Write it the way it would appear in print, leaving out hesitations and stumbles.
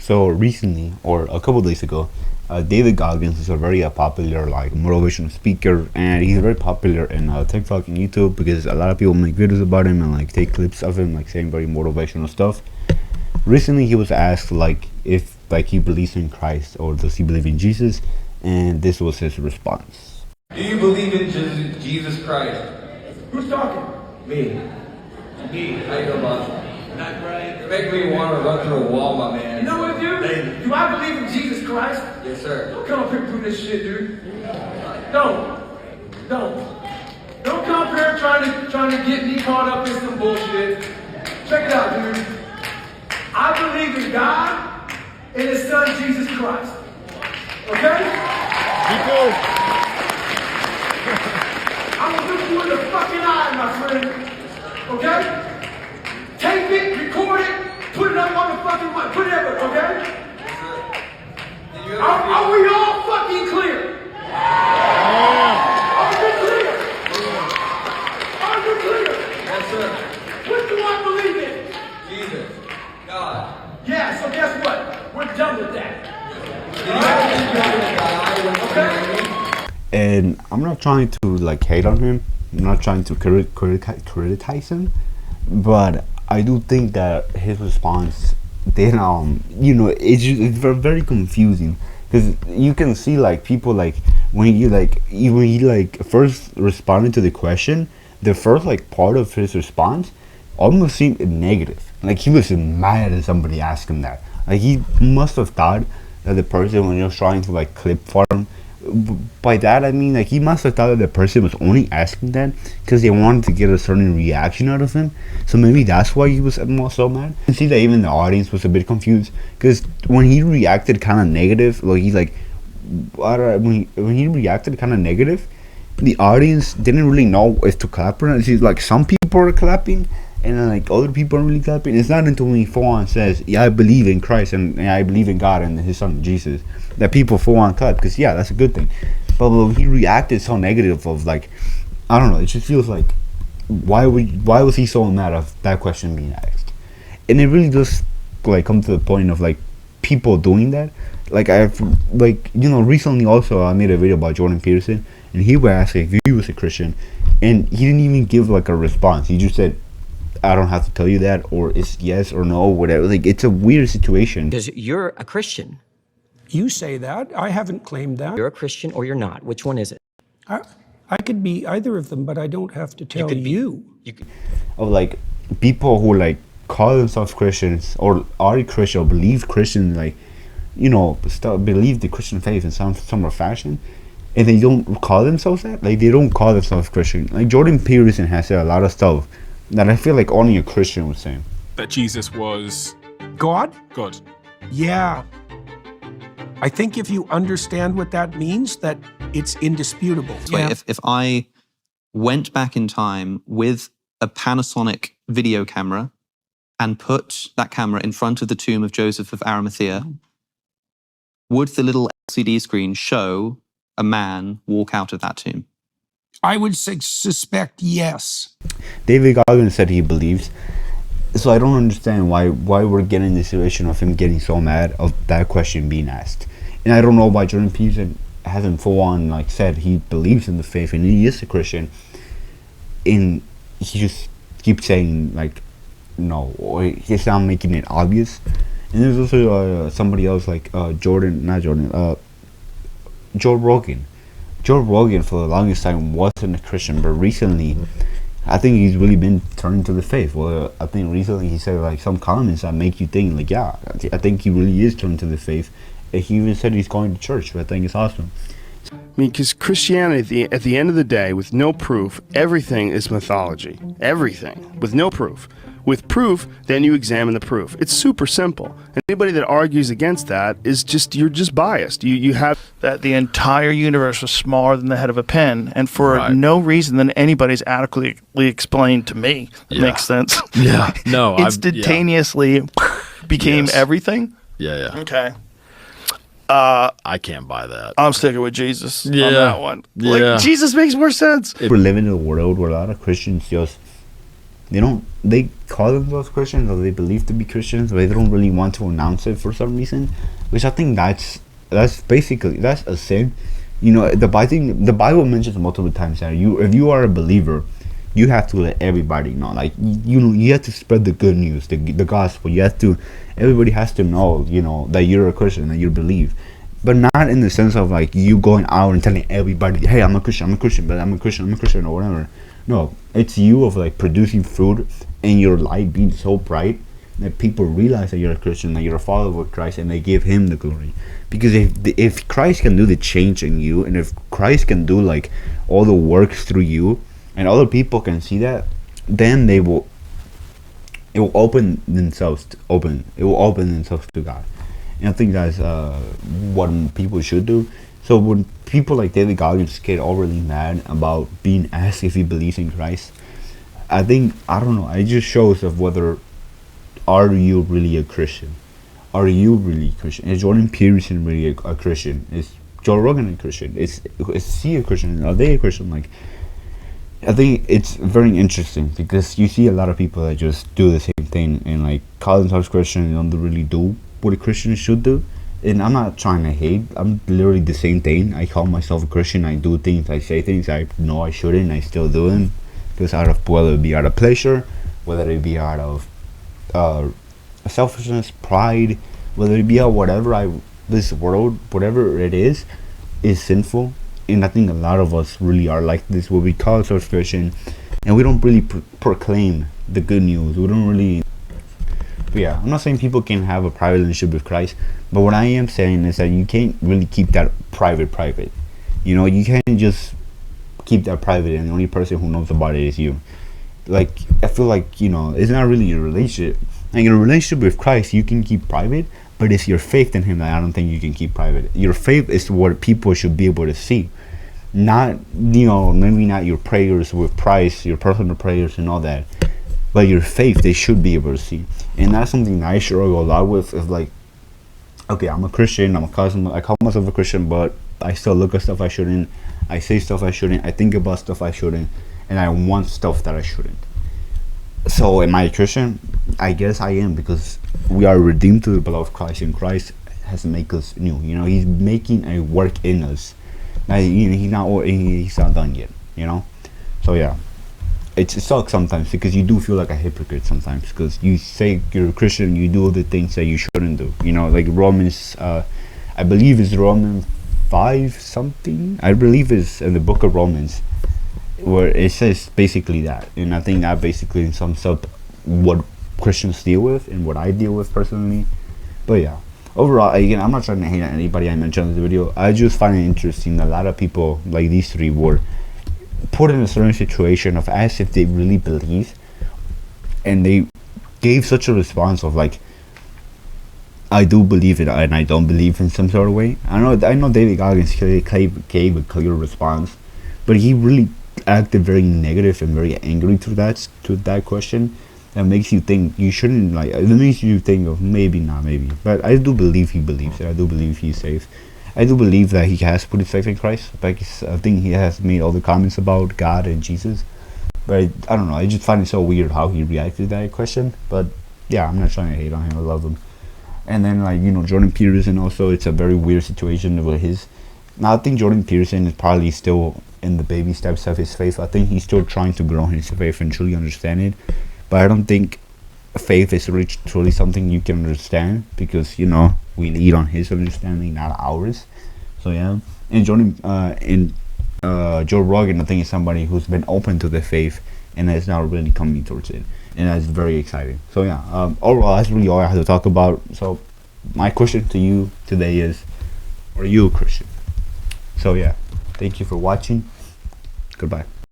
So recently, or a couple days ago, David Goggins is a very popular like motivational speaker, and he's very popular in TikTok and YouTube because a lot of people make videos about him and like take clips of him like saying very motivational stuff. Recently, he was asked like if like he believes in Christ or does he believe in Jesus, and this was his response. Do you believe in Jesus Christ? Who's talking? Me. Me. How you doing, boss? Not right. You make me want to run through a wall, my man. You know what, dude? Do I believe in Jesus Christ? Yes, sir. Don't come up here and do this shit, dude. Don't. Don't come up here trying to get me caught up in some bullshit. Check it out, dude. I believe in God and His Son Jesus Christ. Okay? People. I'm gonna look you in the fucking eye, my friend. Okay? Tape it, record it, put it up on the fucking mic, put it up, okay? Are we all fucking clear? Are we clear? Are we clear? Yes, sir. What do I believe in? Jesus. God. Yeah, so guess what? We're done with that. Okay? And I'm not trying to like hate on him. I'm not trying to criticize him, but I do think that his response, then it's very confusing because you can see like people like when he first responded to the question, the first like part of his response almost seemed negative. Like he was mad at somebody asked him that. Like he must have thought that the person when he was trying to like clip farm. By that I mean like he must have thought that the person was only asking that because they wanted to get a certain reaction out of him. So maybe that's why he was so mad. You can see that even the audience was a bit confused because when he reacted kind of negative, like he's like, when he reacted kind of negative, the audience didn't really know if to clap or not. It's like some people are clapping and then like other people are really clapping. It's not until when he full on says, "Yeah, I believe in Christ and I believe in God and His Son Jesus," that people full on clap because yeah, that's a good thing. But when he reacted so negative of like, I don't know, it just feels like why was he so mad of that question being asked? And it really does like come to the point of like people doing that. Like recently also I made a video about Jordan Peterson and he was asked if he was a Christian and he didn't even give like a response. He just said, "I don't have to tell you that," or it's yes or no, whatever. Like it's a weird situation. Because you're a Christian. You say that. I haven't claimed that. You're a Christian or you're not. Which one is it? I could be either of them, but I don't have to tell you. Of like people who like call themselves Christians or are Christian or believe Christian, like believe the Christian faith in some sort of fashion, and they don't call themselves that. Like they don't call themselves Christian. Like Jordan Peterson has said a lot of stuff that I feel like only a Christian would say. That Jesus was God? God. Yeah. I think if you understand what that means, that it's indisputable. Yeah. If I went back in time with a Panasonic video camera and put that camera in front of the tomb of Joseph of Arimathea, would the little LCD screen show a man walk out of that tomb? I would suspect yes. David Goggins said he believes. So I don't understand why we're getting the situation of him getting so mad of that question being asked. And I don't know why Jordan Peterson hasn't full on like said he believes in the faith and he is a Christian. And he just keeps saying like no, or he's not making it obvious. And there's also somebody else like Joe Rogan. Joe Rogan for the longest time wasn't a Christian, but recently I think he's really been turning to the faith. Well, I think recently he said like some comments that make you think like, yeah, I think he really is turning to the faith. And he even said he's going to church, which I think is awesome. I mean, because Christianity, at the end of the day, with no proof, everything is mythology. Everything, with no proof. With proof, then you examine the proof. It's super simple. And anybody that argues against that is you're just biased. You have that the entire universe was smaller than the head of a pin, and for no reason that anybody's adequately explained to me that makes sense. Yeah, no, instantaneously became everything. Yeah. Okay. I can't buy that. I'm sticking with Jesus on that one. Yeah. Like Jesus makes more sense. We're living in a world where a lot of Christians just They call themselves Christians, or they believe to be Christians, but they don't really want to announce it for some reason, which I think that's a sin. You know, the Bible mentions multiple times that if you are a believer, you have to let everybody know. Like, you have to spread the good news, the gospel. Everybody has to know, you know, that you're a Christian, that you believe. But not in the sense of like you going out and telling everybody, hey, I'm a Christian, but I'm a Christian, or whatever. No, it's you of like producing fruit and your light being so bright that people realize that you're a Christian, that you're a follower of Christ, and they give him the glory. Because if Christ can do the change in you, and if Christ can do like all the works through you, and other people can see that, then it will open themselves to God. And I think that's what people should do. So when people like David Goggins get all really mad about being asked if he believes in Christ, I don't know, it just shows of whether, are you really a Christian? Are you really a Christian? Is Jordan Peterson really a Christian? Is Joe Rogan a Christian? Is he a Christian? Are they a Christian? Like, I think it's very interesting because you see a lot of people that just do the same thing and like call themselves Christian and don't really do what a Christian should do. And I'm not trying to hate. I'm literally the same thing. I call myself a Christian. I do things. I say things I know I shouldn't. I still do them because whether it be out of pleasure, whether it be out of selfishness, pride, whether it be out whatever this world, whatever it is sinful. And I think a lot of us really are like this, where we call ourselves Christian and we don't really proclaim the good news. We don't really. But yeah, I'm not saying people can have a private relationship with Christ, but what I am saying is that you can't really keep that private. You know, you can't just keep that private and the only person who knows about it is you. Like, I feel like, you know, it's not really a relationship. Like, in a relationship with Christ, you can keep private, but it's your faith in him that I don't think you can keep private. Your faith is what people should be able to see. Not, you know, maybe not your prayers with Christ, your personal prayers and all that, but your faith they should be able to see. And that's something that I struggle a lot with. Is like, okay, I'm a Christian, I call myself a Christian, but I still look at stuff I shouldn't, I say stuff I shouldn't, I think about stuff I shouldn't, and I want stuff that I shouldn't. So am I a Christian? I guess I am, because we are redeemed through the blood of Christ, and Christ has made us new. You know, he's making a work in us. Now, you know, he's not done yet, you know. So yeah, it sucks sometimes because you do feel like a hypocrite sometimes, because you say you're a Christian, you do the things that you shouldn't do. You know, like Romans, I believe it's Romans 5 something. I believe it's in the book of Romans, where it says basically that. And I think that basically sums up what Christians deal with and what I deal with personally. But yeah, overall, again, I'm not trying to hate on anybody I mentioned in the video. I just find it interesting that a lot of people like these three were put in a certain situation of as if they really believe, and they gave such a response of like, I do believe it and I don't believe in some sort of way. I know David Goggins gave a clear response, but he really acted very negative and very angry to that question. That makes you think you shouldn't, like, it makes you think of maybe, but I do believe he believes it. I do believe he's safe. I do believe that he has put his faith in Christ. Like, I think he has made all the comments about God and Jesus, but I don't know, I just find it so weird how he reacted to that question. But yeah, I'm not trying to hate on him, I love him. And then, like, you know, Jordan Peterson also, it's a very weird situation with his. Now I think Jordan Peterson is probably still in the baby steps of his faith. I think he's still trying to grow in his faith and truly understand it. But I don't think faith is truly something you can understand, because, you know, we lead on his understanding, not ours. So yeah, and Joe Rogan, I think, is somebody who's been open to the faith and is now really coming towards it, and that's very exciting. So yeah, overall, that's really all I have to talk about. So my question to you today is, are you a Christian? So yeah, thank you for watching. Goodbye.